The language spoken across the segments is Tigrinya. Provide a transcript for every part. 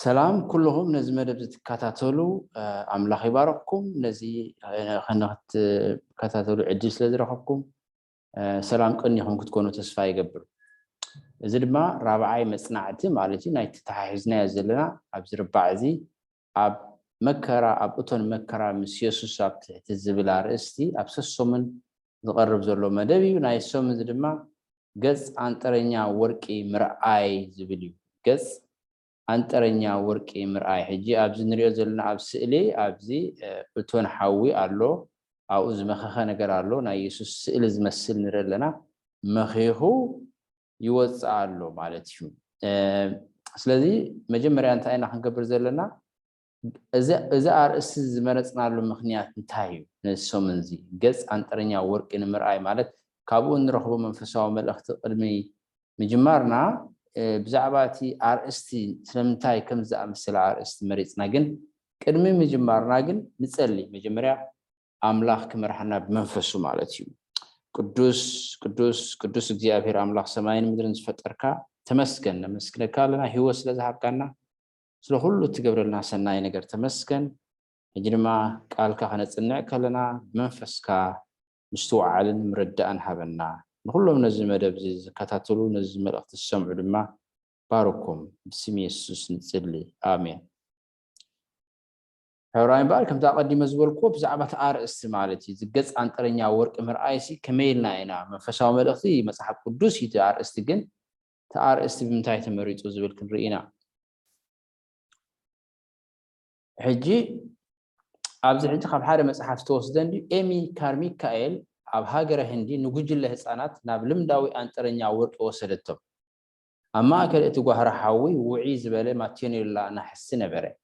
سلام كلهم نزي مدب تكاتاتولو أملاخ يبارككم نزي خنات كاتاتولو عديس لدرخكم سلام كنيهم كتكونوا تسفاي قبل زي ما رابعي مصنعتي مالتي نايت تحيزنا زلنا أبزر بعزي أب مكرا أب أتون مكرا مسيوسوس أب تزبل أرستي أبسسو من تقرب زلو مدبي ونايسو من زي ما قز أنترينيا وركي مرأي زبليو قز أنترنيا وركي مرآي حجي أبزي نريو زلنا أبسئلي أبزي بتون حاوي أرلو أو زمخخة نقر أرلو نا يسوس سئل زمسل نرى لنا مخيخو يوز أرلو مالتيو سلذي مجمري أنت أين حنقبر زلنا إذا أرأس زمرتنا له مخنيات نتايو نسو منزي قز أنترنيا وركي مرآي مالت كابو نرخبو منفساو ملأخت قدمي مجمرنا بزعباتي RST سلمتاي كم زأمثل RST مريضنا جن كرمي مجمرنا جن نسألي مجمريا أملاخ كمرحنا بمنفسه مالتيو قدوس እግዚአብሔር አምላክ ሰማይን ምድርን ዝፈጠርካ ተመስገን ነመስግነካ ለና ህይወት ስለዝሃብካና ስለሁሉ ትገብረልና ሰናይ ነገር ተመስገን እጅድማ ቃልካ ከነጽንዕ ከለና መንፈስካ ምስተዋዓልን ምረዳእን ሃበና ሁሉም ነዚህ መደብ ዝከታተሉ ነዚህ መልእክት ሰምዑ ድማ ባርኩም በስም ኢየሱስ ንጽልይ አሜን حوراين بار كم تقدم زبلكو بزعبة RST مالتي زقص أنترنيا ورق مرآيسي كميلنا إنا منفساو ملأختي مصحف قدوسي RST جن RST بمتاعي تمريت وزبلكن رئينا حجي أبز حجي خب حارة مصحف توسدن دي إيمي كارميكايل أب هاجر هندي نوجد له سنات نابلم داوي أنترنيا ورق وسدتهم أما أكل إتجاه رحوي وعيز بله ما تيني الله نحسنا بره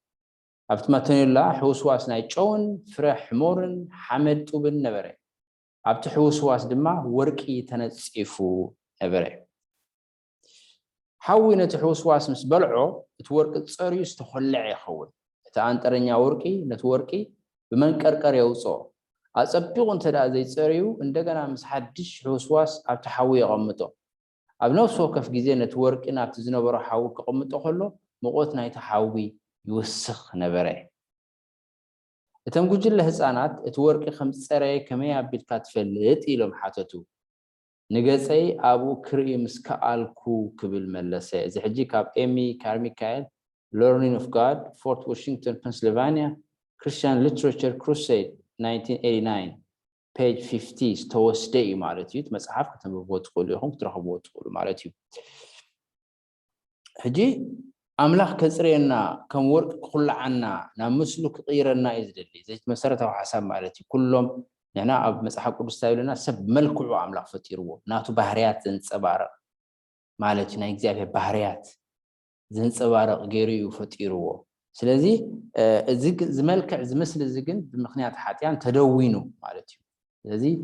أبت ما تني الله حوس واس نايجون فرح مورن حمد وبن نبره أبت حوس واس دما ورقي تنصيفو نبره حوي نتحوس واس مس بلعو تورق تصري استخلع يخون تانترنيا ورقي نتورقي بمنقرقر يوصو أصبيق انت دا زي تصريو እንደገና مس حدش حوس واس أبت حوي يقمطو أبنفسو كف جزي نتورقنا أبت زنبرو حوي يقمطو خلو مقوت نايت حوي يوسخ نبره اتم جوجل لهصانات اتورقي خمس صري كميا بيتكات فلت إلهم حاتتو نغصي ابو كريم سكالكو كبل ملسه اذا حجي كاب ايمي كارميكايل learning of God Fort Washington Pennsylvania Christian Literature Crusade 1989 page 50 توسدي معناتيو مصحف كتبوا تقولوا ترخبوا تقولوا معناتيو حجي أملاخ كسرنا كم ورق كل عنا نمسلك غيرنا إزدلي زي مسرته وحساب مالتي كلهم يعني أب مسحق بستايلنا سب ملكه أملاخ فتيرو ناتو بحريات زنصبارق مالتي نيجزيه بحريات زنصبارق غيريو فتيرو سلازي زق زملكع زمسل زقن بمخنيات حاتيان تدوينو مالتي سلازي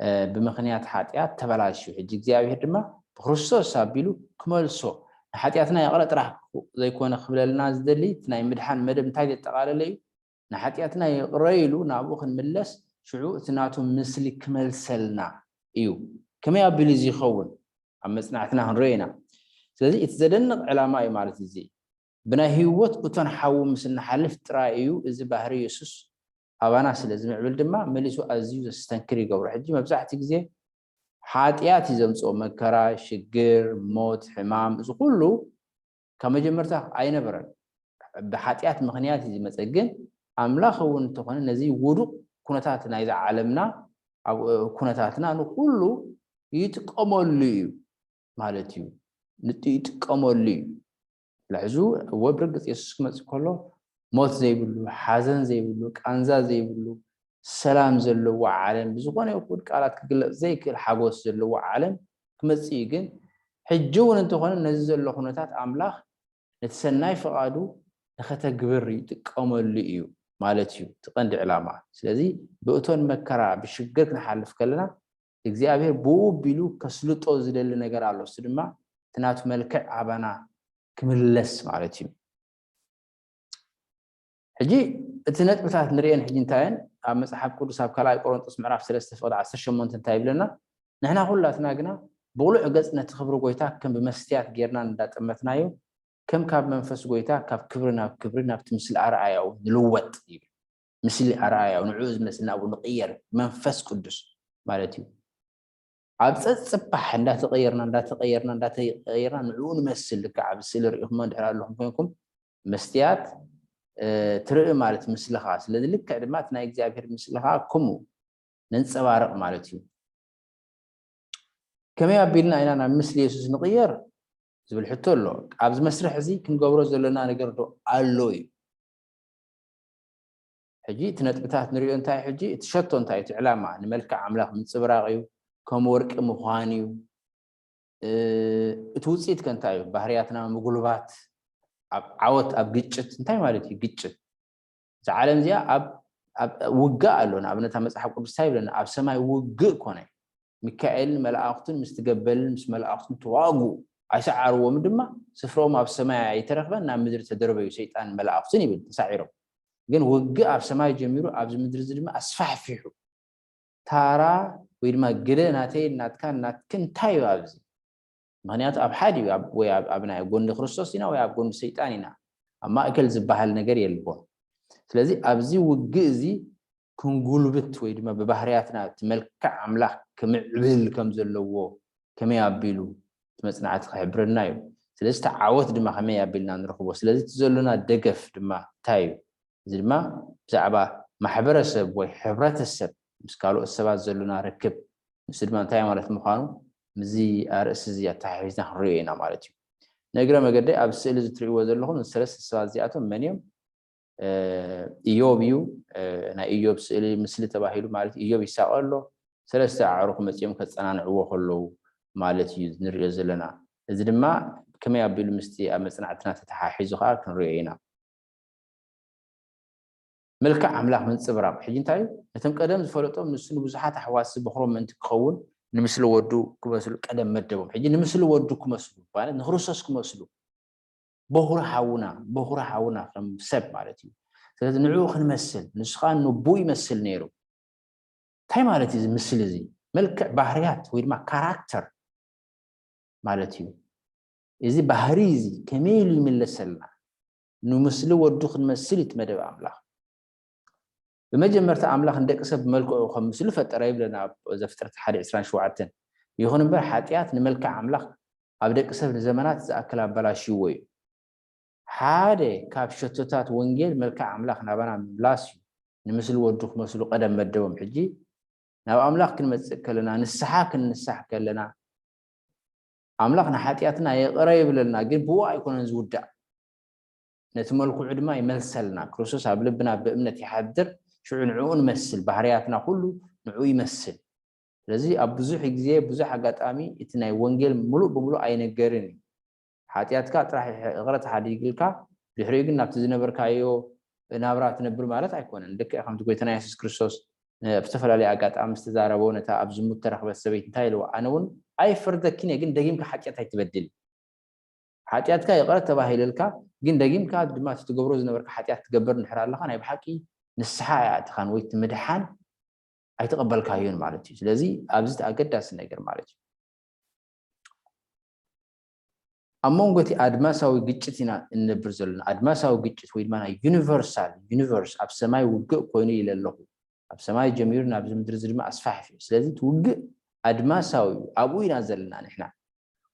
بمخنيات حاتيات تبلاشو حجي እግዚአብሔር ድማ بخريستوس سابيلو كملسو حاتياتنا يقرأ راح زي كون خبل لنا زدلي تناي مدحان مدب تاي تقال لي نحاتياتنا يقريلو نابوخن ملس شعو تناتو مسلي كمل سلنا ايو كما يابلي زي خون اما صنعتنا هنرينا ስለዚህ የተዘደነቅ ዓላማ ማለት እዚ ብና ህይወት እቶን ሓው ምስና ሓልፍ ጥራይዩ እዚ ባህሪ ኢየሱስ አባና ስለዚህ ምዕብል ድማ መልሶ አዝዩ ዘስተንክር ይገብሩ ሕጂ መብዛሕቲ ግዜ ሓጢያት ይዘምጾ መከራ ሽግር ሞት ሕማም እዚ ሁሉ ከመጀመርታ አይነበረን በሓጢያት ምክንያት እዚ መጸግን አምላኽ እውን ተኾነ ነዚ ውዱቅ ኩነታት ናይዛ ዓለምና ኩነታትና ሁሉ ይጥቀመሉ ማለት እዩ ይጥቀመሉ ለዙ ወብርግጽ ኢየሱስ መጽ ኮሎ ሞት ዘይብሉ ሓዘን ዘይብሉ ቃንዛ ዘይብሉ ሰላም ዘለዎ ዓለም ብዙኾነ ይቁድ ቃላት ክግለጽ ዘይክል ሓጎስ ዘለዎ ዓለም ክመጽ ግን ሕጅውን እንተኾነ ነዚ ዘሎ ኩነታት አምላኽ ነተሰናይ ፈቃዱ ለኸተግብር ይጥቀመሉ እዩ ማለት እዩ ተቀንዲ ዕላማ ስለዚ በእቶን መከራ ብሽግር ክንሓልፍ ከለና እግዚአብሔር ቦቢሉ ከስልጦ ዝደል ነገር አሎ ስድማ ትናቱ መልክዕ አባና ክምለስ ማለት እዩ ሕጂ እቲ ነጥብታት ንሪአን ሕጂ እንታየን ኣብ መጽሓፍ ቅዱስ ኣብ ካልኣይ ቆሮንጦስ ምዕራፍ 3 ፍቅዲ 18 እንታይ ይብለና ንሕና ሁላትና ግና ብቕሉዕ ገጽ ነቲ ክብሪ ጎይታ ከም ብመስትያት ጌርና እንዳጠመትናዮ كم كاب منفس قويتا كاب كبرنا بتمثل أرعايا نلوت مثل أرعايا ونعوز مثلنا أبو نقير منفس قدس مالتي عبد صبح لا تغيرنا نعون مثل لك عبد سيلر هم لهم فيكم مستيات ترى مالت مثل خاص الذي لك كلماتنا إجابير مثل كمو ننسوارق مالتي كما يبيلنا إننا مثل يسوس نغير زبل حتى له عبد مسرح زي كنقبرو زلنا نقردو ألوي حجي تنتبتات نريو انتاي حجي تشتو انتاي تعلامة نملك عملاق من صبراغيو كم ورق مخوانيو توصيت كنتايو بحرياتنا مقلوبات عوت أب قيتشت انتاي مالتي قيتشت زعالم زيا أب وقع لنا أبنتها مسحب قبل سايب لنا أب سماي وقع كوني ميكائيل ملائكتون مستقبل مس ملائكتون تواقو أشعروا مدما سفروا ما بسماء يترخبا نعم مدر تدربوا شيطان ملائكتون يبل تسعيروا جن وقع بسماء جميرو أبز مدر زلما أصفح فيحو تارا ويدما قرأ ناتكن تايو أبز مغنيات أب حادي وياب أبناء يقول لخرسوسنا وياب يقول سيطاننا أما أكل زبها النجار يلبون ስለዚህ ኣብዚ ውግእ እዚ ክንጉልብት ወይ ድማ በባህርያትና ትመልክዕ ኣምላኽ ከምዕብል ከም ዘለዎ ከመይ ኣቢሉ መጽናዕቲ ክሕብረና እዩ ስለዚህ ተዓወት ድማ ከመይ ኣቢልና ንረኽቦ ስለዚህ ትዘሉና ደገፍ ድማ እንታይ እዩ እዚ ድማ ብዛዕባ ማሕበረሰብ ወይ ሕብረተሰብ ምስ ካልኦት ሰባት ዘሉና ርክብ ምስ ድማ እንታይ ማለት ምዃኑ ምዚ ኣርእሲ እዚ ኣተሓሒዝና ክንሪኦ ኢና ማለት እዩ ነግረ መገደይ ኣብ ስእሊ ዝትሪእዎ ዘለኹም ሰለስተ ሰባት እዚኣቶም መን እዮም إيوب أنا إيوب سئلي مثل تباهيلو مالتي إيوب يسأله ثلاثة أعرف متيم كتسأنا عوّه خلو مالتي نرجع زلنا إذا ما كما يبيلو مستي أما صنعتنا تتحاحيزو خارج نرينا ملك عملاق من صبرام حجين تاي نتم قدم زفلطو من السنو بزحات حواس بخروم من تكون نمثل ودو كمسلو قدم مدبهم حجين نمثل ودو كمسلو فانا نخرسوس كمسلو بهرة حاونا كم سب مالتي ስለዚህ ንዑ ክንመስል ንስኻን ንቡ ይመስል ነይሩ እንታይ ማለት እዩ ዝምስል እዚ መልክዕ ባህርያት ወይ ድማ ካራክተር ማለት እዩ እዚ ባህሪ እዚ ከመይ ኢሉ ይምለሰልና ንምስሊ ወዱ ክንመስል ይትመደብ ኣምላኽ በመጀመርታ ኣምላኽ እንደቂ ሰብ መልክዑ ከም ምስሉ ፈጠረ ይብለና ዘፍጥረት 1:27 ይኹን እምበር ሓጢኣት ንመልክዕ ኣምላኽ ኣብ ደቂ ሰብ ንዘመናት ዝኣክል ኣበላሽይዎ እዩ حاده كاب شتتات ونجيل ملك أملاك نبنا بلاسيو نمثل ودوخ مثل قدم مدوم حجي نو أملاك كلنا نسحاك نسحك لنا أملاكنا حياتنا قريب لنا قل بوا يكون نزودا نتملك عدما يمثلنا كروسوس بلبنا بأمنة يحذر شو نعون مثل بحرياتنا كله نعو يمثل لذي أبزح جزية بزح حاجات أمي إتنا ونجيل ملو بملو أي نجارني حاتياتك راح غلط حديقلك بحريق نبت زنبركايو نابرات نبر مالت أيكون عندك أخم تقول تنايس كريستوس بتفعل على أجات أمس تزاربون تا أبزم الترخ بس سبيت تايلو أنا ون أي فرد كني جن دقيم كحاتيات هتبدل حاتياتك غلط تباهي لك جن دقيم كاد ما تتجبروز نبرك حاتيات تجبر نحر الله خان يبحكي نسحة تخان ويت مدحان أي تقبل كايون مالتي لذي أبزت أجد داس نجر مالتي أمونغتي أدماساوي جيتشتنا إن برزلنا أدماساوي جيتشت ويدمانا يونيفرس أبسماي وجق كوني إلى الله أبسماي جميرنا أبزم درزل ما أصفح فيه لازم توجق أدماساوي أبوي نازلنا نحنا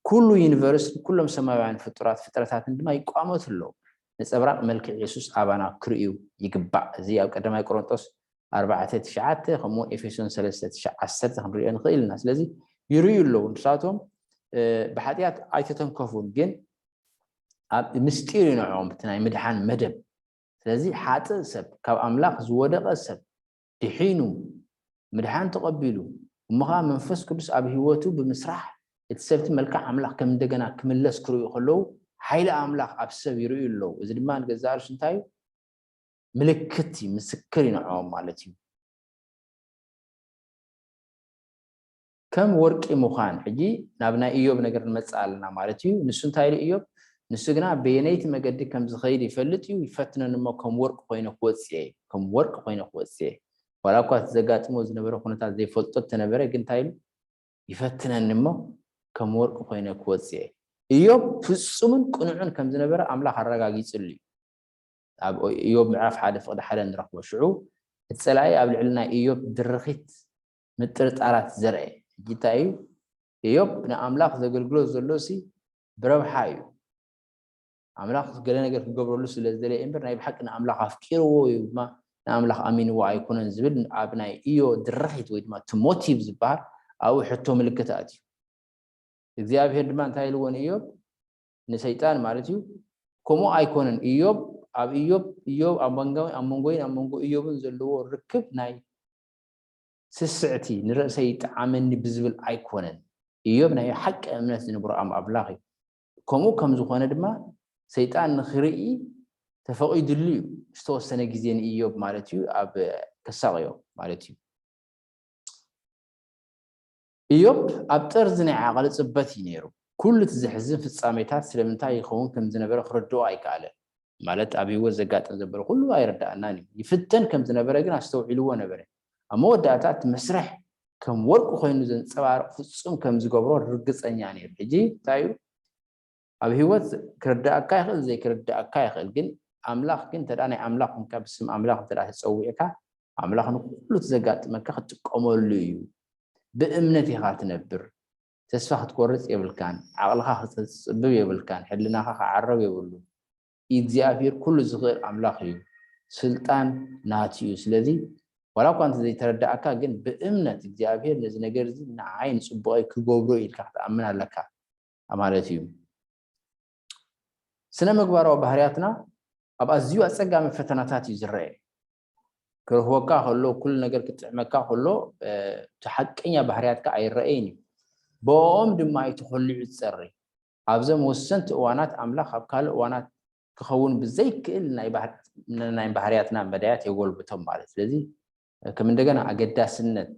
كل يونيفرس كل مسمى عن فترات عندما يقامت له نسأبرق ملك يسوع أبانا كريو يقبع زي أو كدما يقرنطس 4:9 خمون إفسون 3:10 خمريان خيل الناس لازم يريو له نساتهم بحديات أيتهم كفون جن مستيرين عم بتناي مدحان مدب لذي حاتل سب كاب أملاك زودة قسب دحينو مدحان تقبلوا ومها منفس كبس أبي هوتو بمسرح السبت ملك أملاك كم دجنا كمل سكرو يخلو حيل أملاك أبسب يروي له إذا ما نجزار شنتاي ملكتي مسكرين عم مالتي كم ورك مخان حجي نابنا إيوب نقدر نسألنا مالتيو نسون تايل إيوب نسوقنا بينيت مقدر كم زخير يفلتيو يفتنا نما كم ورك قينا قوتسي ولا قات زقات موز نبره خنتا زي فلتت نبره جن تايل يفتنا نما كم ورك قينا قوتسي ኢዮብ ፍጹምን ቅኑዕን ከም ዝነበረ ኣምላኽ ኣረጋጊፅሉ ኣብ ኢዮብ ምዕራፍ 1:1 ንረክቦ ሽዑ እፀላይ ኣብ ልዕልና ኢዮብ ድርኺት ምጥርጣራት ዘርአ እንታይ እዩ ኢዮብ ንኣምላኽ ዘገልግሎ ዘሎሲ ብረብሓ እዩ ኣምላኽ ገለ ነገር ክገብረሉ ስለ ዝደለየ እምበር ናይ ብሓቂ ንኣምላኽ ኣፍቂርዎ ወይ ድማ ንኣምላኽ ኣሚንዎ ኣይኮነን ዝብል ኣብ ናይ ኢዮብ ድርኺት ወይ ድማ ሞቲቭ ዝበሃል ኣብኡ ሕቶ ምልክት ኣትዩ እግዚአብሔር ድማ እንታይ ኢልዎ ንኢዮብ ንሰይጣን ማለት እዩ ከምኡ ኣይኮነን ኢዮብ ኣብ ኢዮብ ኣብ መንጎ ኢዮብን ዘለዎ ርክብ ናይ ስስዕቲ ንርእሰይ ጣዓመኒ ብዝብል ኣይኮነን ኢዮብ ናይ ሓቂ እምነት ዝነብሮ ኣምላኽ እዩ ከምኡ ከም ዝኾነ ድማ ሰይጣን ንኽርኢ ተፈቂዱሉ እዩ ዝተወሰነ ግዜ ንኢዮብ ማለት እዩ ኣብ ከሳቅዮ ማለት እዩ ኢዮብ ኣብ ጠርዚ ናይ ዓቕሊ ፅበት እዩ ነይሩ ኩሉ እቲ ዝሕዝን ፍፃሜታት ስለምንታይ ይኸውን ከም ዝነበረ ክርድኦ ኣይከኣለን ማለት ኣብ ህይወት ዘጋጥም ዘበለ ኩሉ ኣይረዳእናን እዩ ይፍተን ከም ዝነበረ ግን ኣስተውዒልዎ ነበረ ኣብ መወዳእታት መስርሕ ከም ወርቂ ኮይኑ ዘንፀባርቕ ፍፁም ከም ዝገብሮ ርግፀኛ ነይሩ ሕጂ እንታይ እዩ ኣብ ህይወት ክርዳእካ ይኽእል ዘይክርዳእካ ይኽእል ግን ኣምላኽ ግን ተዳ ናይ ኣምላኽ እንካ ብስም ኣምላኽ ተዳ ተፀዊዕካ ኣምላኽ ንኩሉ ዘጋጥመካ ክትጥቀመሉ እዩ ብእምነት ኢኻ ትነብር ተስፋ ክትቆርፅ የብልካን ዓቕልኻ ክትፅብብ የብልካን ሕልናኻ ክዓረብ የብሉ እግዚኣብሔር ኩሉ ዝኽእል ኣምላኽ እዩ ስልጣን ናቱ እዩ ስለዚ ዋላ እኳ እንተ ዘይተረዳእካ ግን ብእምነት እግዚኣብሔር ነዚ ነገር እዚ ንዓይ ንፅቡቀይ ክገብሮ ኢልካ ክትኣምን ኣለካ ማለት እዩ ስነ ምግባራዊ ባህርያትና ኣብ ኣዝዩ ኣፀጋሚ ፈተናታት እዩ ዝረአ ክረኽበካ ከሎ ኩሉ ነገር ክትጥዕመካ ከሎ እቲ ሓቀኛ ባህርያትካ ኣይረአይን እዩ ብኦም ድማ ኣይትኸልዑ ዝፀሪ ኣብዞም ወሰንቲ እዋናት ኣምላኽ ኣብ ካልእ እዋናት ክኸውን ብዘይክእል ናይ ባህርያትና መዳያት የጎልብቶም ማለት ስለዚ ከም እንደገና ኣገዳስነት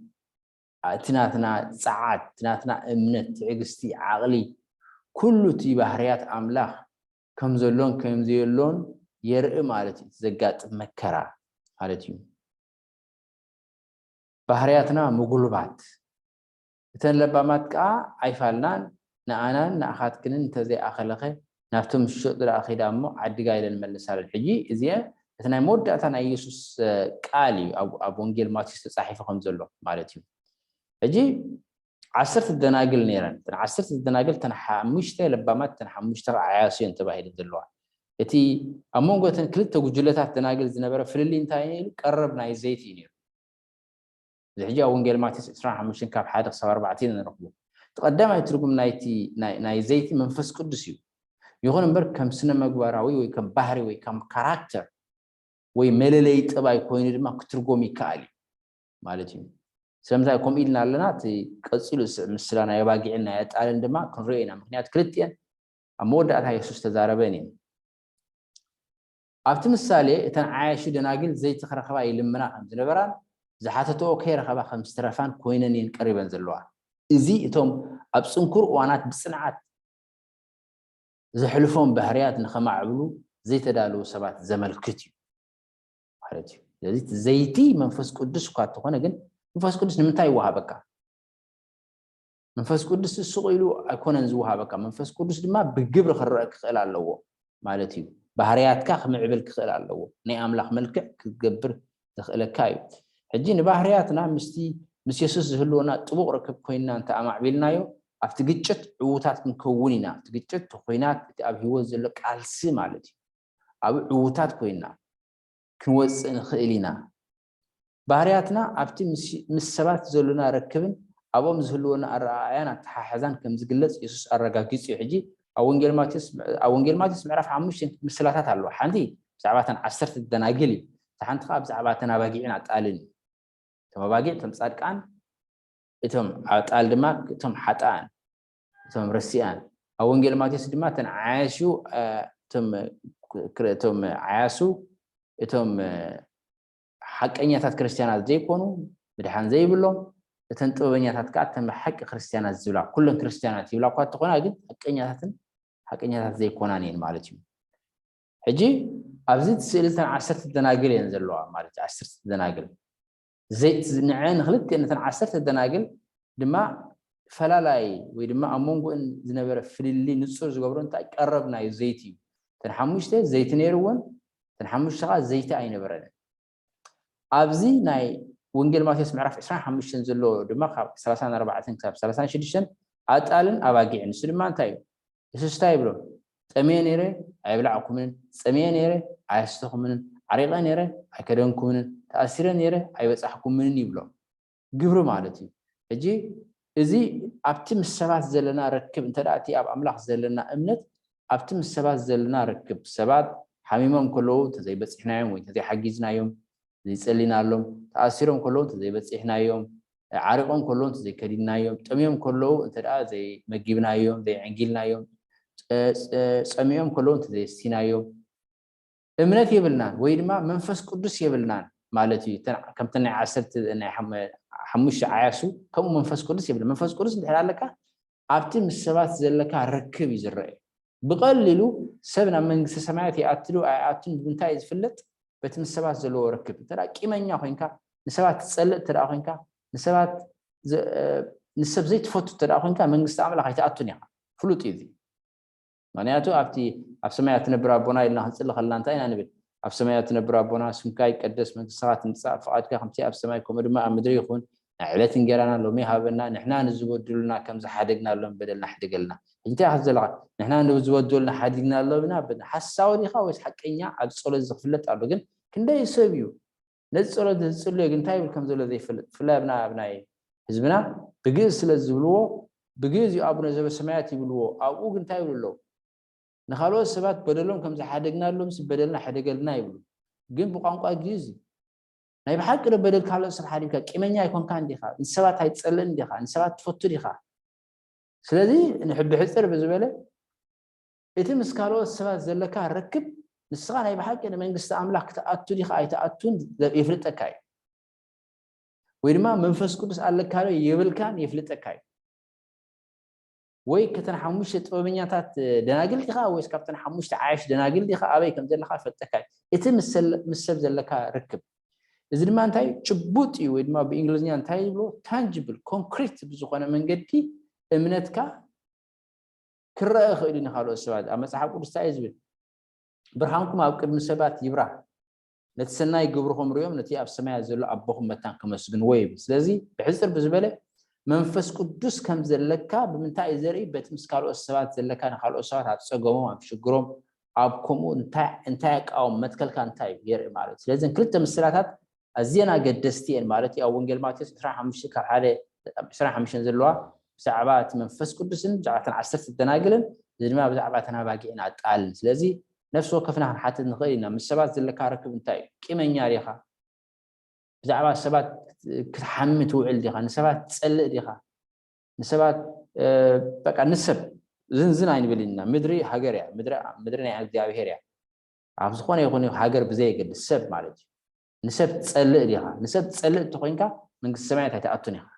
ትናትና ፀዓት ትናትና እምነት ትዕግስቲ ዓቕሊ ኩሉ እቲ ባህርያት ኣምላኽ ከም ዘሎን ከም ዘየሎን የርኢ ማለት እዩ ዘጋጥም መከራ ማለት እዩ ባህርያትና ምጉልባት እተን ለባማት ከዓ ኣይፋልናን ንኣናን ንኣኻትክንን እንተዘይኣኸለኸ ናብቶም ሸጥ ረኣኺዳ እሞ ዓዲጋ ኢለን መልሳለን ሕጂ እዚአ እቲ ናይ መወዳእታ ናይ ኢየሱስ ቃል እዩ ኣብ ወንጌል ማቴዎስ ተፃሒፉ ከም ዘሎ ማለት እዩ ሕጂ 10 ደናግል ነይረን እተን 10 ደናግል ተን 5 ለባማት ተን 5 ዓያስዮን ተባሂለን ዘለዋ እቲ ኣብ መንጎ እተን ክልተ ጉጅለታት ደናግል ዝነበረ ፍልሊ እንታይ ኢሉ ቀረብ ናይ ዘይቲ እዩ ነይሩ ሕጂ ኣብ ወንጌል ማቴዎስ 25 ካብ 1 ክሳብ 4 ንረኽቦ ተቀዳማይ ትርጉም ናይ ዘይቲ መንፈስ ቅዱስ እዩ ይኹን እምበር ከም ስነ ምግባራዊ ወይ ከም ባህሪ ወይ ከም ካራክተር ወይ መለለይ ጥባይ ኮይኑ ድማ ክትርጎም ይከኣል ማለት እዩ ስለምንታይ ከምኡ ኢልና ኣለና እቲ ቀፂሉ ምስላ ናይ ባጊዕን ናይ ኣጣልን ድማ ክንሪኦ ኢና ምክንያት ክልቲአን ኣብ መወዳእታ ኢየሱስ ተዛረበን እየን ኣብቲ ምሳሌ እተን ዓያሹ ደናግል ዘይቲ ክረኸባ ይልምና ከም ዝነበራን ዝሓተትኦ ከይረኸባ ከም ዝተረፋን ኮይነን እየን ቀሪበን ዘለዋ እዚ እቶም ኣብ ፅንኩር እዋናት ብፅንዓት ዘሕልፎም ባህርያት ንኸማዕብሉ ዘይተዳለዉ ሰባት ዘመልክት እዩ ማለት እዩ ስለዚ ዘይቲ መንፈስ ቅዱስ እኳ እንተኾነ ግን መንፈስ ቅዱስ ንምንታይ ይወሃበካ መንፈስ ቅዱስ ስቕ ኢሉ ኣይኮነን ዝወሃበካ መንፈስ ቅዱስ ድማ ብግብሪ ክረአ ክኽእል ኣለዎ ማለት እዩ ባህርያትካ ክምዕብል ክኽእል ኣለዎ ናይ ኣምላኽ መልክዕ ክትገብር ትኽእለካ እዩ ሕጂ ንባህርያትና ምስ የሱስ ዝህልወና ጥቡቕ ርክብ ኮይንና እንተኣማዕቢልናዮ ኣብቲ ግጭት ዕዉታት ክንከውን ኢና እቲ ግጭት ኮይናት እቲ ኣብ ሂወት ዘሎ ቃልሲ ማለት እዩ ኣብ ዕዉታት ኮይንና ክንወፅእ ንኽእል ኢና ባህርያትና ኣብቲ ምስ ሰባት ዘለና ርክብን ኣብኦም ዝህልወና ኣረኣእያን ኣተሓሕዛን ከም ዝግለፅ የሱስ ኣረጋጊፁ እዩ ሕጂ ኣብ ወንጌል ማቴዎስ ምዕራፍ 5 ምስላታት ኣለዋ ሓንቲ ብዛዕባ እተን 10 ደናግል እዩ እቲ ሓንቲ ከዓ ብዛዕባ እተን ኣባጊዕን ኣጣልን እዩ እቶም ኣባጊዕ እቶም ፃድቃን እቶም ኣጣል ድማ እቶም ሓጣን እቶም ረሲኣን ኣብ ወንጌል ማቴዎስ ድማ እተን ዓያሹ እቶም ዓያሱ እቶም ሓቀኛታት ክርስቲያናት ዘይኮኑ ብድሓን ዘይብሎም እተን ጥበበኛታት ከዓ እተን ሓቂ ክርስቲያናት ዝብላ ኩለን ክርስቲያናት ይብላ እኳ እንተኾና ግን ሓቀኛታት ዘይኮናን እየን ማለት እዩ ሕጂ ኣብዚ ስእሊ እተን 10 ደናግል እየን ዘለዋ ማለት እዩ 10 ደናግል ንዕን ክልቲአን እተን 10 ደናግል ድማ فلالاي ويدما أمونغو زنبرة فللي نصور زقبرون تا قربنا يزيتي تنحمشته زيت نيروون تنحمش شغال زيت أي نبرة أبزي ناي وانجيل ماتيوس معرف 25 زلو دما خاب 34 كتاب 36 أتقالن أباقي نسلمان تايب إيش تايبلو سمين نيره أيبلعكم من سمين نيره أيستخم من عريقة نيره أكرمكم من تأثير نيره أيبصحكم من يبلو جبرو مالتي أجي إذا أبتم السبات زلنا ركب أنت رأتي أب أملاح زلنا أمنت أبتم السبات زلنا ركب السبات حميمهم كله تزي بس إحنا يوم تزي حجزنا يوم زي سلينا لهم تأثيرهم كله تزي بس إحنا يوم عرقهم كلهم تزي كرينا يوم تميم كله أنت رأى زي مجيبنا يوم زي عنجيلنا يوم سميهم كلهم تزي سينا يوم أمنت يبلنا ويدما منفس قدس يبلنا مالتي كم تنع عسرت إن حمش عياسو كم منفس قدس يبلنا منفس قدس بحال لك أبتم السبات زلك ركب يزرع بقللو سبنا من سماعتي أتلو أتم بنتايز فلت بتم السبات زلو ركب ترى كيمانيا خوينكا نسبات تسأل ترى خوينكا نسبات نسب زيت فوت ترى خوينكا من استعمل خيط أتونيا فلوت إذي معناته أبتي أبسماعت نبرة بناي لنا هنسأل خلنا أنتين نبي أبسماعت نبرة بنا سمكاي قدس من ساعات نساء فقط كخمسة أبسماعكم ما مدري يخون عائلات نجارنا لو ميها بنا نحنا نزود لنا كم زحدقنا لهم بدلنا حدقلنا انت حزلع نحنا نزود لنا حدقنا لهم بدنا حساوني خاوس حقينيا عاد صلاه زفلت قالو ግን ክንደይ ሰብዩ ነዚ ጸሎት ዝጽልዩ ግን እንታይ ከም ዘሎ ዘይፈልጥ ፍላብና ኣብናይ ህዝብና ብግዝ ስለ ዝብልዎ ብግዝ አቡነ ዘበሰማያት ይብልዎ ኣብኡ ግን እንታይ ይብሉ ንኻልኦት ሰባት በደሎም ከም ዝሓደግናሎም በደልና ሓደገልና ይብሉ ግን ብቋንቋ ግዝ ናይ ብሓቂ በደል ካልኦት ሰብ ሓዲግካ ቂመኛ ይኮንካ እንዲኻ ንሰባት ኣይትጸልእን እንዲኻ ንሰባት ትፈቱ ዲኻ ስለዚ ንሕቢ ሕጽር ብዝበለ እቲ ምስ ካልኦት ሰባት ዘለካ ረክብ ንስኻ ናይ ብሓቂ ንመንግስቲ ኣምላኽ ተኣቱ ዲኻ ኣይተኣቱን ይፍልጠካ እዩ ወይ ድማ መንፈስ ቅዱስ ኣለካሎ ይብልካን ይፍልጠካ እዩ ወይ ከተን ሓሙሽተ ጥበበኛታት ደናግል ዲኻ ወይስ ካብተን ሓሙሽተ ዓይሽ ደናግል ዲኻ ኣበይ ከም ዘለካ ይፈልጠካ እቲ ምስ ሰብ ዘለካ ረክብ እዚ ድማ እንታይ ጭቡጥ እዩ ወይ ድማ በእንግሊዝኛ እንታይ ይብሎ ታንጂብል ኮንክሪት ብዝኾነ መንገዲ እምነትካ ክረአ ይኽእል ንኻልኦት ሰባት ኣብ መጽሓፍ ቅዱስ እንታይ ዝብል ብርሃንኩም ኣብ ቅድሚ ሰባት ይብራህ ነቲ ሰናይ ግብርኩም ርዮም ነቲ ኣብ ሰማያት ዘሎ ኣቦኹም መታን ከመስግንዎ ይብል ስለዚ ብሕፅር ብዝበለ መንፈስ ቅዱስ ከም ዘለካ ብምንታይ ዘርኢ በቲ ምስ ካልኦት ሰባት ዘለካ ንኻልኦት ሰባት ኣብ ፀገሞም ኣብ ሽግሮም ኣብ ከምኡ እንታይ ቃውም መትከልካ እንታይ የርኢ ማለት ስለዚ ክልተ ምስላታት أزينا قدستين مالتي أو وانجيل ماتيوس 25 كحد 25 زلوا بسعبات منفس قدسن جعلتنا عسرت الدناقلن زي ما بزعباتنا باقيين عتقال لذي نفسه كفنا حتى نخيلنا من السبات زي اللي كاركب انتاي كيما ياريخا بزعبات السبات كتحمت وعل ديخا نسبات تسأل ديخا نسبات بقى نسب زنزن عين بلينا مدري حجريا مدري نعم ديابي هيريا عفزخونا يخوني حجر بزي قد السب مالتي نسب تسألق ديها نسب تسألق تقينك من السماء تأتونيها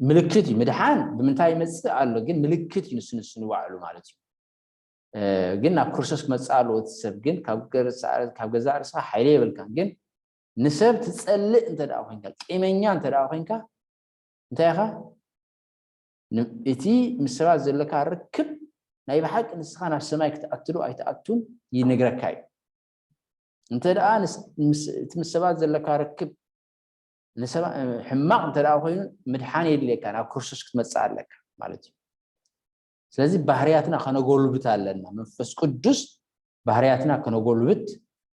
ملكتي مدحان بمنتهى مسألة له جن ملكتي نسن وعلو مالتي جن كورسوس مسألة وتسب جن كابجزار صح حيلي بالكان جن نسب تسألق أنت داوخينك إيمانيا أنت داوخينك أنت يا أخا إتي مسألة زلك ركب نايب حق نسخنا السماء تأتلو أي تأتون ينقركاي انت الان تمسبات زلك ركب نسبه حماق انت لا خوين مدحان يدلك انا كورسوس كتمصال لك معناتي ስለዚህ ባህሪያትና ከነጎልብት አለና መንፈስ ቅዱስ ባህሪያትና ከነጎልብት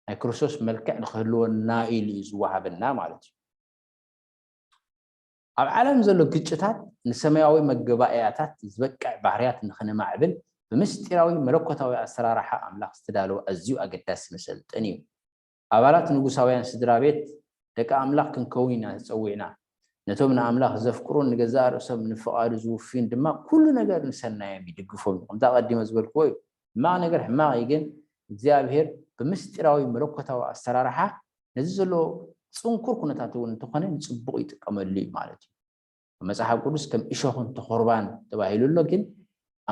ናይ ክርስቶስ መልክዕ ንኽህልወና ኢሉ ዝዋሃበና ማለት እዩ ኣብ ዓለም ዘሎ ግጭታት ንሰማያዊ መገባእያታት ዝበቅዕ ባህሪያት ንኽነማዕብል ብምስጢራዊ መለኮታዊ ኣሰራርሓ ኣምላኽ ዝተዳለወ ኣዝዩ ኣገዳሲ መሰልጠን እዩ ኣባላት ንጉሳውያን ስድራ ቤት ደቂ ኣምላኽ ክንከውና ዝፀዊዕና ነቶም ንኣምላኽ ዘፍቅሩን ንገዛእ ርእሶም ንፍቓዱ ዝውፍዩን ድማ ኩሉ ነገር ንሰናዮም ይድግፎም ከምታ ቀዲመ ዝበልክዎ እዩ ሕማቕ ነገር ሕማቕ እዩ ግን እግዚኣብሔር ብምስጢራዊ መለኮታዊ ኣሰራርሓ ነዚ ዘሎ ፅንኩር ኩነታት እውን እንተኾነ ንፅቡቕ ይጥቀመሉ እዩ ማለት እዩ መጽሓፍ ቅዱስ ከም እሾኽን ተኾርባን ተባሂሉ ኣሎ ግን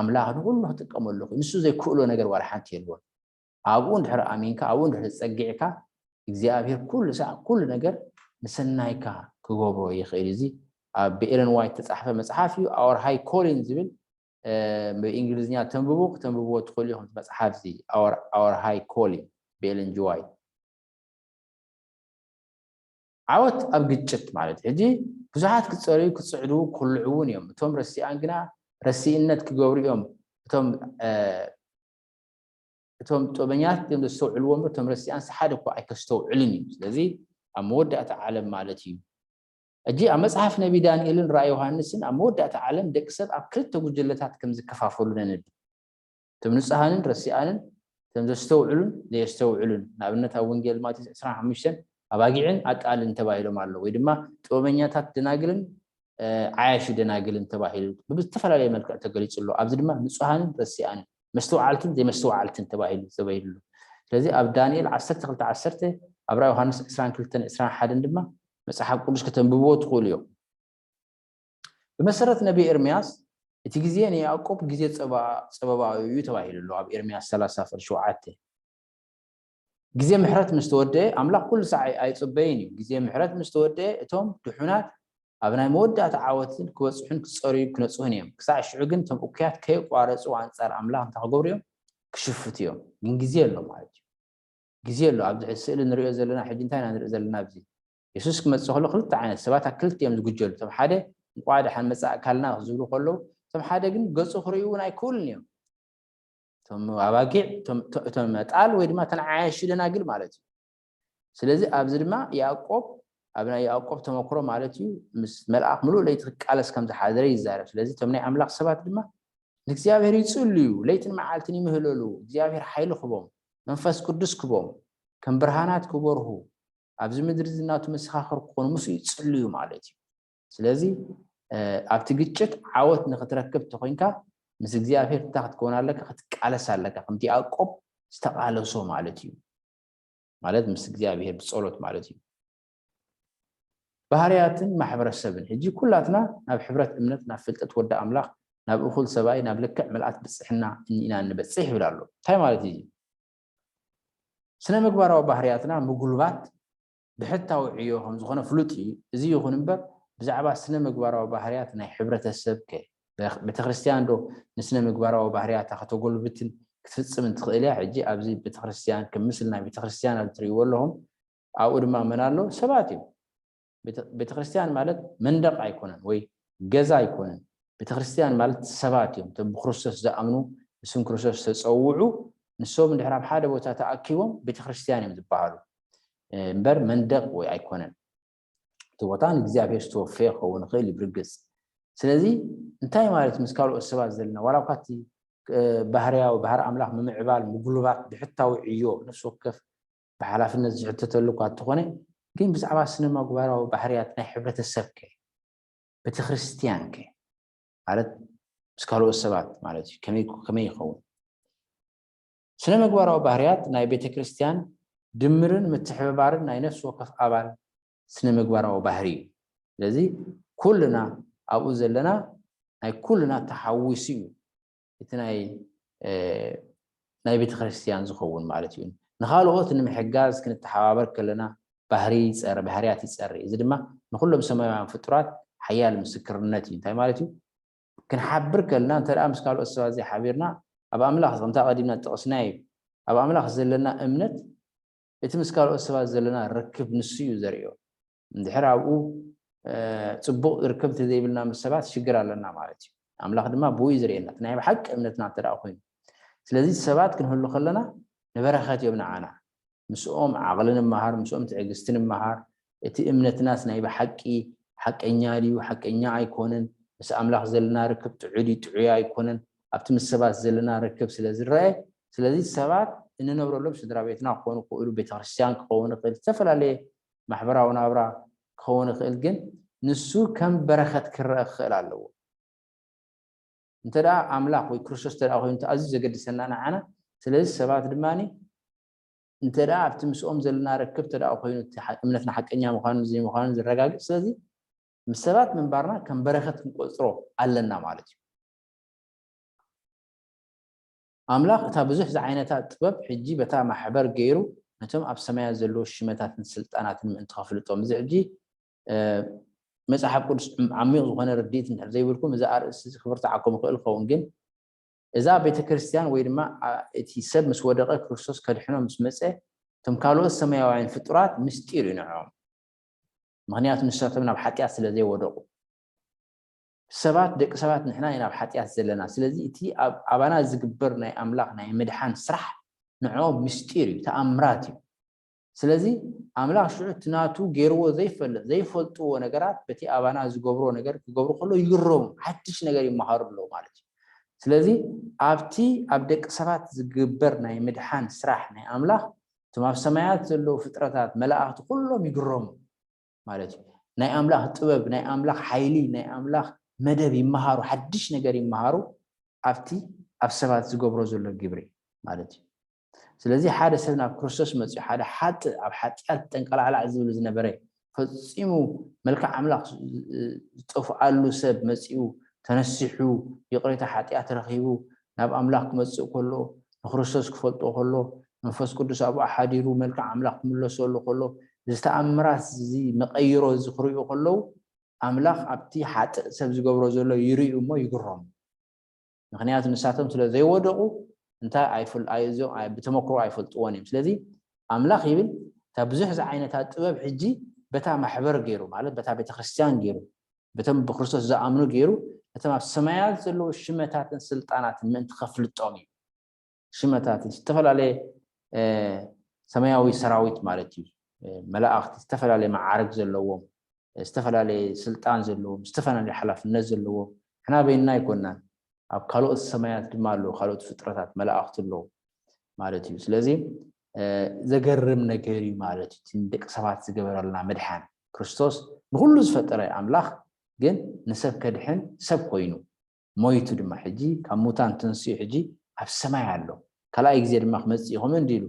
ኣምላኽ ንኩሉ ክጥቀመሉ ንሱ ዘይክእሎ ነገር ዋላ ሓንቲ የልዎን ኣብኡ እንድሕር ኣሚንካ ኣብኡ እንድሕር ፀጊዕካ እግዚአብሔር ኩሉ ሰዓት ኩሉ ነገር ንሰናይካ ክገብሮ ይኽእል እዚ بإيلين وايت تصحفه مصحافي اور هاي كولين زبل بإنجليزية تنببو تقوليهم مصحاف زي اور هاي كولين بإيلين جوايت عوت أبجتشت مالت هجي بزحات كتصوري كتصعدوا كل عون يوم توم رسيان جنا رسينات كجوري يوم توم توبنيات يوم دستو علوم توم رسيان سحادك وعكستو علني لذي أمودة أتعلم مالتي أجي أمسحف نبي دانيال رأي يوحنسن أمودة أتعلم دكسب أكل توجلتات كم زكفافولنا ند توم نسهان رسيان توم دستو علن ليستو علن نابنة أونجيل ما تسعة حمشن أباقين أتقال انتباهيلو مالو ويدما توبنياتات دناقلن عايش دناقلن تباهيلو بستفلا لي ملك تقليص له أبزد ما نسهان رسيان مستوى عالتين زي مستوى عالتين تباهيلو لذي أب دانيال عسرت قلت عسرته أبرا يوحنس إسران كلتن إسران حدن دما مسحاب قدس كتنببو تقول يوم بمسرة نبي إرمياس تجزيان يعقوب جزية سببا يتباهيلو له أب إرمياس 3 فرشوعاته جزية محرات مستودة أملاك كل ساعة أي صبيني جزية محرات مستودة توم دحونات أبناء مودة تعاوتين كوسحن كسوري كنصهنيهم كساع شعقن توم أوكيات كي قارصوا عن صار أملاك تغوريهم كشفتيهم من جزية له معاج جزية له عبد السئل نريد زلنا حدين تاني نريد زلنا بزي يسوس كم تسخلو خلط عن السبات كلت يوم زوجل توم حدا قاعد حن مساء كلنا زولو خلو توم حدا جن قصو خريون أي كلنيهم ثم أواقع ثم تعال ويد ما تنعايش لنا قل مالتي سلذي أبزر ما يعقوب أبناء يعقوب تمكروا مالتي ملأ ملو ليت قالس كم تحاضري الزارف سلذي تمني عملاق سبات دما نكسيابير يصليو ليتن معالتني مهلولو زيابير حيل خبوم منفس قدس كبوم كم برهانات كبره أبزر مدرزناتو مسخاخر كون مسو يصليو مالتي سلذي أبتجتشت عاوت نختركب تخينكا مس እግዚአብሔር ታክት ኮናለከ ከተቃለሳለከ ከምቲ ያዕቆብ ዝተቃለሶ ማለት እዩ ማለት ምስ እግዚአብሔር በጸሎት ማለት እዩ ባህሪያትን ማህበረሰብን እጂ ኩላትና ናብ ሕብረት እምነት ናብ ፍልጠት ወደ አምላክ ናብ እኹል ሰባይ ናብ ልክዕ መልአት ብጽሕና ኢና ንበጽሕ ይብላሉ ታይ ማለት እዩ ስነ ምግባራዊ ባህሪያትና ምጉልባት ብሕታው ዕዮ ከም ዝኾነ ፍሉጥ እዩ እዚ ይኹን እምበር ብዛዕባ ስነ ምግባራዊ ባህሪያት ናይ ሕብረተሰብ ቤተክርስቲያን ዶ ንስነ ምግባራዊ ባህሪያት ከተጎልብትን ክትፍጽም እንትኽእል ሕጂ ኣብዚ ቤተክርስቲያን ከምስልና ቤተክርስቲያን አልትሪዎ ለهم አው ድማ መናሎ ሰባት እዩ ቤተክርስቲያን ማለት መንደቅ አይኮነን ወይ ገዛ አይኮነን ቤተክርስቲያን ማለት ሰባት እዮም በክርስቶስ ዝኣምኑ ንስም ክርስቶስ ተጸውዑ ንሶም እንድሕር ኣብ ሓደ ቦታ ተኣኪቦም ቤተክርስቲያን እዮም ዝበሃሉ እምበር መንደቅ ወይ አይኮነን ተወታን እግዚአብሔር ዝተወፈየ ክኸውን ይኽእል ይብርግጽ ስለዚህ እንታይ ማለት ምስካሉ እስባት ዘለና ወራውካቲ ባህሪያው ባህር አምላክ ምምዕባል ምጉልባት ብሕታው ዕዮ ነፍስ ወከፍ በሐላፍነት ዝሕተተሉ ኳትኾነ ግን ብዛዕባ ስነ ምግባራዊ ባህሪያት ናይ ሕብረተሰብ ከ ቤተክርስቲያን ከ ማለት ምስካሉ እስባት ማለት ከመይ ይኸውን ስነ ምግባራዊ ባህሪያት ናይ ቤተክርስቲያን ድምርን ምትሕብባርን ናይ ነፍስ ወከፍ አባል ስነ ምግባራዊ ባህሪ ስለዚህ ኩልና أبو زلنا أي كلنا تحويسيو إتناي ناي بيت خريستيان زخون مالتيون نخالو قلت إن محجاز كنت تحوابر كلنا بحري سعر بحريات سعر إذا ما نخلهم سماع عن فترات حياة المسكرناتي إنتاي مالتيو كن حبر كلنا ترى أمس قالوا السوازي حبيرنا أبا أملاخ زمتا قديمنا تقصناي أبا أملاخ زلنا أمنت إتمس قالوا السوازي زلنا ركب نسيو زريو ندحر أبو ጽቡቅ ርክብት ዘይብልና መስባት ሽግር አለና ማለት እዩ አምላክ ድማ ቦይ ዝረየና ናይ በሐቅ እምነትና ተራእ ኮይኑ ስለዚህ ሰባት ክንህሉ ከለና ንበረኸት ይብናዓና ምስኦም ዓቅልን መሃር ምስኦም ትዕግስትን መሃር እቲ እምነትናስ ናይ በሐቂ ሐቀኛ ልዩ ሐቀኛ አይኮነን ምስ አምላክ ዘለና ርክብ ጥዑዲ ጥዑያ አይኮነን ኣብቲ መስባት ዘለና ርክብ ስለዝረአ ስለዚህ ሰባት እንነብረሎም ስድራ ቤትና ኮኑ ኮሉ ቤተክርስቲያን ኮኑ ተፈላለየ ማህበራዊ ናብራ كون خيل جن نسو كم بركة كرة خيل على انت دا عملاق ويكرسوس ترى أخو انت عزيز قد سنانا عنا ثلاث سبعة دماني انت دا بتمس زلنا ركبت دا أخو منتنا حق إنيا مخان زي الرجاج سلزي مسبات من برنا كم بركة كنقصرو علنا مالتي عملاق تابزح زعينتات طبب حجي بتاع محبر غيره نتم أب سماع زلو الشمتات من سلطانات من انتخاف لطوم زعجي መጽሐፍ ቅዱስ ዓሚቕ ዝኾነ ርድኢት እንድሕር ዘይብልኩም እዛ ኣርእስቲ ክብር ተዓከሙ ክእል ክኸውን ግን እዛ ቤተክርስትያን ወይ ድማ እቲ ሰብ ምስ ወደቐ ክርስቶስ ከድሕኖም ምስ መፀ እቶም ካልኦት ሰማያውያን ፍጡራት ምስጢር እዩ ንዕኦም ምክንያቱ ንሳቶም ናብ ሓጢኣት ስለ ዘይወደቑ ሰባት ደቂ ሰባት ንሕና ናብ ሓጢኣት ዘለና ስለዚ እቲ ኣባና ዝግበር ናይ ኣምላኽ ናይ ምድሓን ስራሕ ንዕኦም ምስጢር እዩ ተኣምራት እዩ ስለዚ ኣምላኽ ሽዑ ትናቱ ገይርዎ ዘይፈልጥዎ ነገራት በቲ ኣባና ዝገብሮ ነገር ክገብሩ ከሎ ይግረሙ ሓድሽ ነገር ይመሃሩ ኣለዉ ማለት እዩ ስለዚ ኣብቲ ኣብ ደቂ ሰባት ዝግበር ናይ ምድሓን ስራሕ ናይ ኣምላኽ እቶም ኣብ ሰማያት ዘለዉ ፍጥረታት መላእኽቲ ኩሎም ይግረሙ ማለት እዩ ናይ ኣምላኽ ጥበብ ናይ ኣምላኽ ሓይሊ ናይ ኣምላኽ መደብ ይመሃሩ ሓድሽ ነገር ይመሃሩ ኣብቲ ኣብ ሰባት ዝገብሮ ዘሎ ግብሪ ማለት እዩ ስለዚ ሓደ ሰብ ናብ ክርስቶስ መፅኡ ሓደ ሓጥእ ኣብ ሓጢኣት ጠንቀላዕላዕ ዝብል ዝነበረ ፈፂሙ መልክዕ ኣምላኽ ዝጠፍኣሉ ሰብ መፅኡ ተነሲሑ ይቕሬታ ሓጢኣት ረኺቡ ናብ ኣምላኽ ክመፅእ ከሎ ንክርስቶስ ክፈልጦ ከሎ መንፈስ ቅዱስ ኣብኡ ሓዲሩ መልክዕ ኣምላኽ ክምለሰሉ ከሎ ዝተኣምራት እዚ መቐይሮ እዚ ክርእዩ ከለዉ ኣምላኽ ኣብቲ ሓጥእ ሰብ ዝገብሮ ዘሎ ይርእዩ እሞ ይግረሙ ምክንያቱ ንሳቶም ስለ ዘይወደቑ እንታይ ብተመክሮ ኣይፈልጥዎን እዮም ስለዚ ኣምላኽ ይብል እታ ብዙሕ ዝዓይነታት ጥበብ ሕጂ በታ ማሕበር ገይሩ ማለት በታ ቤተክርስትያን ገይሩ በቶም ብክርስቶስ ዝኣምኑ ገይሩ እቶም ኣብ ሰማያት ዘለዉ ሽመታትን ስልጣናትን ምእንቲ ከፍልጦም እዩ ሽመታትን ዝተፈላለየ ሰማያዊ ሰራዊት ማለት እዩ መላእኽቲ ዝተፈላለየ ማዓርግ ዘለዎም ዝተፈላለየ ስልጣን ዘለዎም ዝተፈላለየ ሓላፍነት ዘለዎም ሕና በይና ኣይኮናን ኣብ ካልኦት ሰማያት ድማ ኣለዉ ካልኦት ፍጥረታት መላእኽቲ ኣለዉ ማለት እዩ ስለዚ ዘገርም ነገር እዩ ማለት እዩ ንደቂ ሰባት ዝገበረልና መድሓን ክርስቶስ ንኩሉ ዝፈጠረ ኣምላኽ ግን ንሰብ ከድሕን ሰብ ኮይኑ ሞይቱ ድማ ሕጂ ካብ ሙታን ተንስኡ ሕጂ ኣብ ሰማይ ኣሎ ካልኣይ ግዜ ድማ ክመፅእ ኢኹም እንዲሉ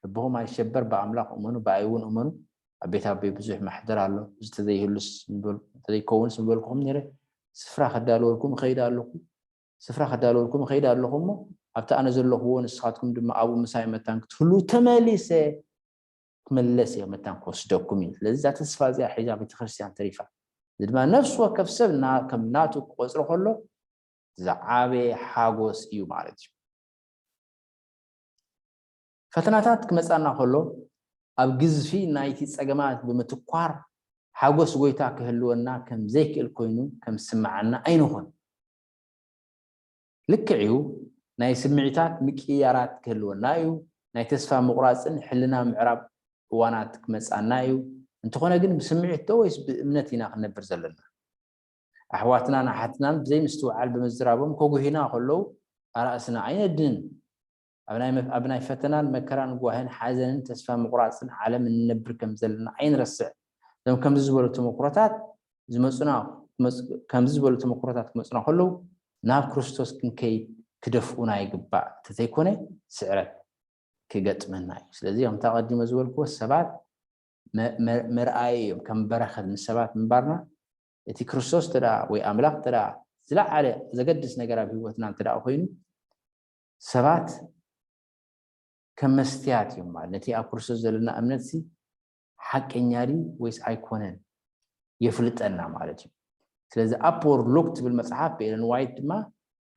ልብኹም ኣይሸበር ብኣምላኽ እመኑ ብኣይ እውን እመኑ ኣብ ቤት ኣቦይ ብዙሕ ማሕደር ኣሎ ዝተዘይህሉስ ተዘይከውንስ ንበልኩኹም ነይረ ስፍራ ከዳልወልኩም እኸይድ ኣለኹ ስፍራ ከዳልወልኩም እኸይድ ኣለኹ እሞ ኣብቲ ኣነ ዘለኹዎ ንስኻትኩም ድማ ኣብኡ ምሳይ መታን ክትህሉ ተመሊሰ ክመለስ እየ መታን ክወስደኩም እዩ ስለዚ እዛ ተስፋ እዚኣ ሒዛ ቤተክርስትያን ተሪፋ እዚ ድማ ነፍሲ ወከፍ ሰብ ከም ናቱ ክቆፅሮ ከሎ ዝዓበየ ሓጎስ እዩ ማለት እዩ ፈተናታት ክመፃና ከሎ ኣብ ግዝፊ ናይቲ ፀገማት ብምትኳር ሓጎስ ጎይታ ክህልወና ከም ዘይክእል ኮይኑ ከም ዝስምዓና ኣይንኾን ልክዕዩ ናይ ስምዒታት ምቅያራት ክህልወና እዩ ናይ ተስፋ ምቁራፅን ሕልና ምዕራብ እዋናት ክመፃና እዩ እንተኾነ ግን ብስምዒት ዶ ወይስ ብእምነት ኢና ክነብር ዘለና ኣሕዋትናን ኣሓትናን ብዘይ ምስትውዓል ብምዝራቦም ከጉሂና ከለዉ ኣራእስና ኣይነድን ኣብ ናይ ፈተናን መከራን ጓህን ሓዘንን ተስፋ ምቁራፅን ዓለም እንነብር ከም ዘለና ኣይንረስዕ እዞም ከምዚ ዝበሉ ተመኩሮታት ዝመፁና ከምዚ ዝበሉ ተመኩሮታት ክመፁና ከለዉ ናብ ክርስቶስ ክንከይድ ክደፍኡና ይግባእ እንተዘይኮነ ስዕረት ክገጥመና እዩ ስለዚ ከም ተቐዲመ ዝበልክዎ ሰባት መርኣይ እዮም ከም በረኸት ንሰባት ምንባርና እቲ ክርስቶስ ተዳ ወይ ኣምላኽ ተዳ ዝለዓለ ዘገድስ ነገር ኣብ ሂወትና እንተዳ ኮይኑ ሰባት ከም መስትያት እዮም ማለት ነቲ ኣብ ክርስቶስ ዘለና እምነት ሓቀኛ ድዩ ወይስ ኣይኮነን የፍልጠና ማለት እዩ ስለዚ ኣፕወርድ ሉክ ትብል መፅሓፍ ብኤለን ዋይት ድማ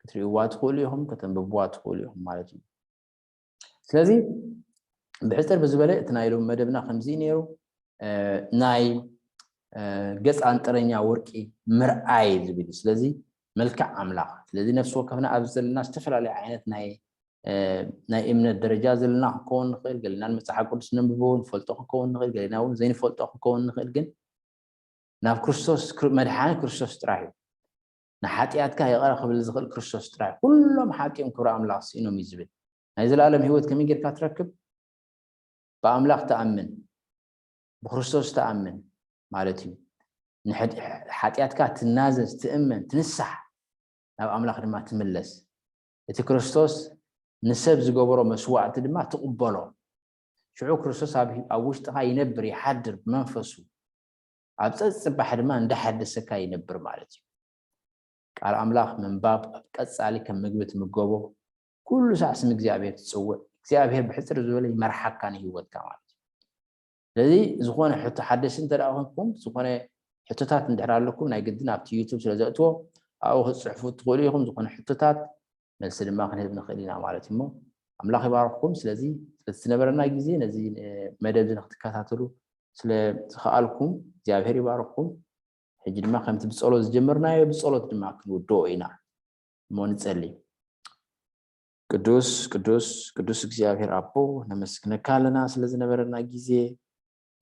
ክትሪእዋ ትኽእሉ ኢኹም ከተንብብዋ ትኽእሉ ኢኹም ማለት እዩ ስለዚ ብሕፅር ብዝበለ እቲ ናይ ሎም መደብና ከምዚ ነይሩ ናይ ገፅ አንጥረኛ ወርቂ ምርኣይ ዝብል ስለዚ መልክዕ ኣምላኽ ስለዚ ነፍሲ ወከፍና ኣብ ዘለና ዝተፈላለዩ ዓይነት ናይ እምነት ደረጃ ዘለና ክኸውን ንኽእል ገሊና መፅሓፍ ቅዱስ ነንብቦ ንፈልጦ ክኸውን ንኽእል ገሊና እውን ዘይንፈልጦ ክኸውን ንኽእል ግን ናብ ክርስቶስ መድሓኒ ክርስቶስ ጥራሕ እዩ ንሓጢኣትካ ይቐረ ክብል ዝኽእል ክርስቶስ ጥራሕ ኩሎም ሓጢኦም ክብሪ ኣምላኽ ስኢኖም እዩ ዝብል ናይ ዘለኣለም ሂወት ከመይ ጌርካ ትረክብ ብኣምላኽ ተኣምን ብክርስቶስ ተኣምን ማለት እዩ ንሓጢኣትካ ትናዘዝ ትእመን ትንሳሕ ናብ ኣምላኽ ድማ ትምለስ እቲ ክርስቶስ ንሰብ ዝገበሮ መስዋዕቲ ድማ ትቕበሎ ሽዑ ክርስቶስ ኣብ ውሽጥኻ ይነብር ይሓድር ብመንፈሱ ኣብ ፀፅባሕ ድማ እንዳሓደሰካ ይነብር ማለት እዩ ቃል ኣምላኽ ምንባብ ኣብ ቀፃሊ ከም ምግቢ ትምገቦ ኩሉ ሰዓት ስም እግዚኣብሔር ትፅውዕ እግዚኣብሔር ብሕፅር ዝበለ ይመርሓካ ንሂወትካ ማለት እዩ ስለዚ ዝኾነ ሕቶ ሓደስቲ እንተደኣ ኮንኩም ዝኾነ حتتات ندحر لكم ناي قدنا ابتي يوتيوب سلازقتو او صحفوا تقوليهم زكون حتتات نسل ما خنيب نخلينا مالتي مو املاح يبارككم سلازي سنبرنا غيزي نزي مدد نختكاتاتلو سلا خالكم እግዚአብሔር ይባርኩም ሕጂ ድማ ከምቲ ብጸሎት ዝጀመርናዮ ብጸሎት ድማ ክንውድኦ ኢና ሞንጸልይ ቅዱስ ቅዱስ ቅዱስ እግዚአብሔር አቦ ነመስግነካ ለና ስለዝነበረና ጊዜ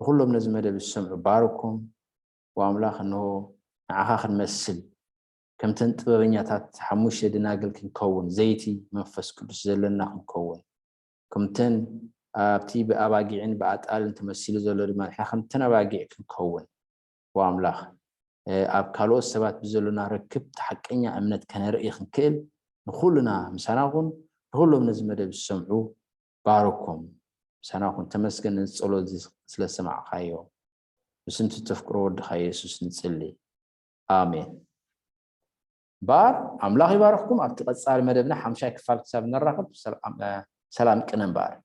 ሁሉም ነዚ መደብ ዝሰምዑ ባርኩም ወአምላኽ ነው ንዓኻ ክንመስል ከምተን ጥበበኛታት ሓሙሽተ ደናግል ክንከውን ዘይቲ መንፈስ ቅዱስ ዘለና ክንከውን ከምተን ኣብቲ በአባጊዕን በአጣልን ተመሲሉ ዘሎ ድማ ከምተን አባጊዕ ክንከውን ወአምላኽ ኣብ ካልኦት ሰባት ብዘሎና ረክብ ተሐቀኛ እምነት ከነርኢ ክንክእል ንኹልና ምሳናኹን ሁሉም ነዚ መደብ ዝሰምዑ ባርኩም ምሳናኹን ተመስገን ጸሎት ስለሰማዕኻዮ بسم تفكروا ودخ يسوع نصلي آمين بار أملاخ يبارككم أبتقصار مدبنا حمشا كفال كتاب نراقب سلام كنن بار